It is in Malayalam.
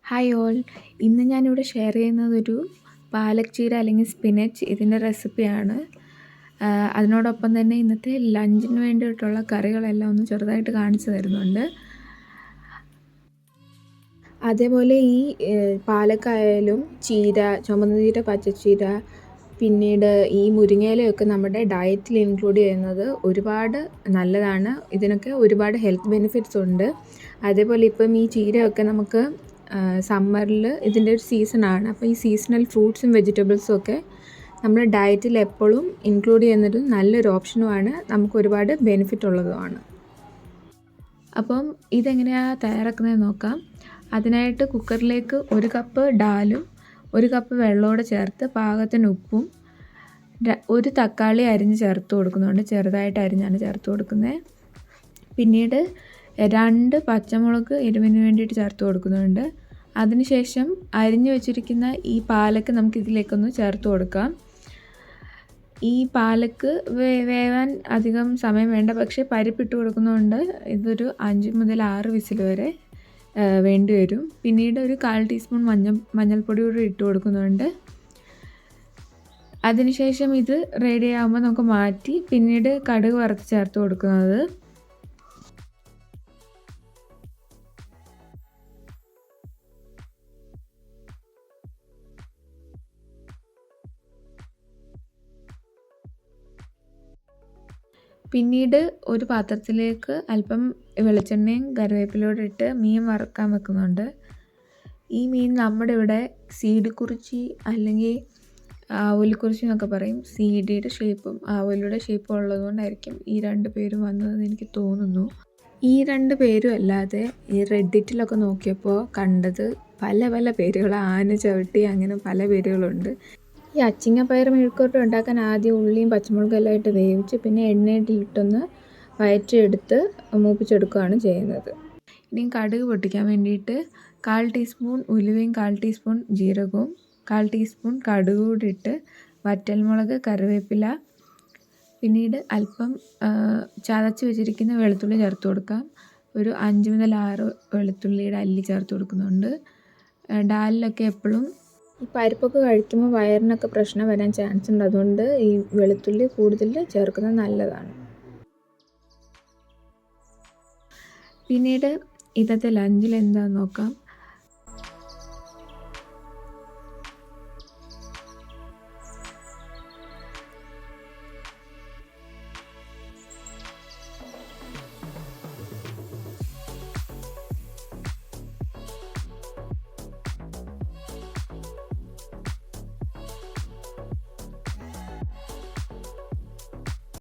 Hi all. ഇന്ന് ഞാനിവിടെ ഷെയർ ചെയ്യുന്നതൊരു പാലക് ചീര അല്ലെങ്കിൽ സ്പിനച്ച് ഇതിൻ്റെ റെസിപ്പിയാണ്. അതിനോടൊപ്പം തന്നെ ഇന്നത്തെ ലഞ്ചിന് വേണ്ടിയിട്ടുള്ള കറികളെല്ലാം ഒന്ന് ചെറുതായിട്ട് കാണിച്ചു തരുന്നുണ്ട്. അതേപോലെ ഈ പാലക്കായാലും ചീര, ചുമന്ന ചീര, പച്ചച്ചീര, പിന്നീട് ഈ മുരിങ്ങയിലയൊക്കെ നമ്മുടെ ഡയറ്റിൽ ഇൻക്ലൂഡ് ചെയ്യുന്നത് ഒരുപാട് നല്ലതാണ്. ഇതിനൊക്കെ ഒരുപാട് ഹെൽത്ത് ബെനിഫിറ്റ്സ് ഉണ്ട്. അതേപോലെ ഇപ്പം ഈ ചീരയൊക്കെ നമുക്ക് സമ്മറിൽ ഇതിൻ്റെ ഒരു സീസണാണ്. അപ്പോൾ ഈ സീസണൽ ഫ്രൂട്ട്സും വെജിറ്റബിൾസും ഒക്കെ നമ്മുടെ ഡയറ്റിൽ എപ്പോഴും ഇൻക്ലൂഡ് ചെയ്യുന്നൊരു നല്ലൊരു ഓപ്ഷനുമാണ്. നമുക്ക് ഒരുപാട് ബെനിഫിറ്റ് ഉള്ളതുമാണ്. അപ്പം ഇതെങ്ങനെയാണ് തയ്യാറാക്കുന്നതെന്ന് നോക്കാം. അതിനായിട്ട് കുക്കറിലേക്ക് 1 കപ്പ് ഡാലും 1 കപ്പ് വെള്ളത്തോടെ ചേർത്ത് പാകത്തിന് ഉപ്പും 1 തക്കാളി അരിഞ്ഞ് ചേർത്ത് കൊടുക്കുന്നുണ്ട്. ചെറുതായിട്ട് അരിഞ്ഞാണ് ചേർത്ത് കൊടുക്കുന്നത്. പിന്നീട് 2 പച്ചമുളക് എരിവിന് വേണ്ടിയിട്ട് ചേർത്ത് കൊടുക്കുന്നുണ്ട്. അതിനുശേഷം അരിഞ്ഞു വെച്ചിരിക്കുന്ന ഈ പാലക്ക് നമുക്ക് ഇതിലേക്കൊന്ന് ചേർത്ത് കൊടുക്കാം. ഈ പാലക്ക് വേവാൻ അധികം സമയം വേണ്ട, പക്ഷേ പരിപ്പിട്ട് കൊടുക്കുന്നതുകൊണ്ട് ഇതൊരു 5 മുതൽ 6 വിസിൽ വരെ വേണ്ടി വരും. പിന്നീട് ഒരു 1/4 ടീസ്പൂൺ മഞ്ഞൾപ്പൊടി കൂടി ഇട്ട് കൊടുക്കുന്നുണ്ട്. അതിനുശേഷം ഇത് റെഡി ആകുമ്പോൾ നമുക്ക് മാറ്റി പിന്നീട് കടുക് വറുത്ത് ചേർത്ത് കൊടുക്കുന്നത്. പിന്നീട് ഒരു പാത്രത്തിലേക്ക് അല്പം വെളിച്ചെണ്ണയും കറിവേപ്പിലയോടെ ഇട്ട് മീൻ വറുക്കാൻ വെക്കുന്നുണ്ട്. ഈ മീൻ നമ്മുടെ ഇവിടെ സീഡ് കുറിച്ചി അല്ലെങ്കിൽ ആവോലിക്കുറിച്ചി എന്നൊക്കെ പറയും. സീഡിയുടെ ഷേപ്പും ആവോലിയുടെ ഷേപ്പും ഉള്ളതുകൊണ്ടായിരിക്കും ഈ 2 പേരും വന്നതെന്ന് എനിക്ക് തോന്നുന്നു. ഈ 2 പേരും അല്ലാതെ ഈ റെഡിറ്റിലൊക്കെ നോക്കിയപ്പോൾ കണ്ടത് പല പല പേരുകൾ, ആന ചവിട്ടി, അങ്ങനെ പല പേരുകളുണ്ട്. ഈ അച്ചിങ്ങപ്പയർ മെഴുക്കുവരട്ടി ഉണ്ടാക്കാൻ ആദ്യം ഉള്ളിയും പച്ചമുളകും എല്ലാം ഇട്ട് വേവിച്ച് പിന്നെ എണ്ണയിലിട്ടൊന്ന് വഴറ്റിയെടുത്ത് മൂപ്പിച്ചെടുക്കുകയാണ് ചെയ്യുന്നത്. ഇനിയും കടുക് പൊട്ടിക്കാൻ വേണ്ടിയിട്ട് 1/4 ടീസ്പൂൺ ഉലുവയും 1/4 ടീസ്പൂൺ ജീരകവും 1/4 ടീസ്പൂൺ കടുക് കൂടി ഇട്ട് വറ്റൽമുളക്, കറിവേപ്പില, പിന്നീട് അല്പം ചതച്ച് വെച്ചിരിക്കുന്ന വെളുത്തുള്ളി ചേർത്ത് കൊടുക്കാം. ഒരു 5 മുതൽ 6 വെളുത്തുള്ളിയുടെ അല്ലി ചേർത്ത് കൊടുക്കുന്നുണ്ട്. ഡാലിലൊക്കെ എപ്പോഴും ഈ പരിപ്പൊക്കെ കഴിക്കുമ്പോൾ വയറിനൊക്കെ പ്രശ്നം വരാൻ ചാൻസ് ഉണ്ട്. അതുകൊണ്ട് ഈ വെളുത്തുള്ളി കൂടുതൽ ചേർക്കുന്നത് നല്ലതാണ്. പിന്നീട് ഇന്നത്തെ ലഞ്ചിൽ എന്താണെന്ന് നോക്കാം.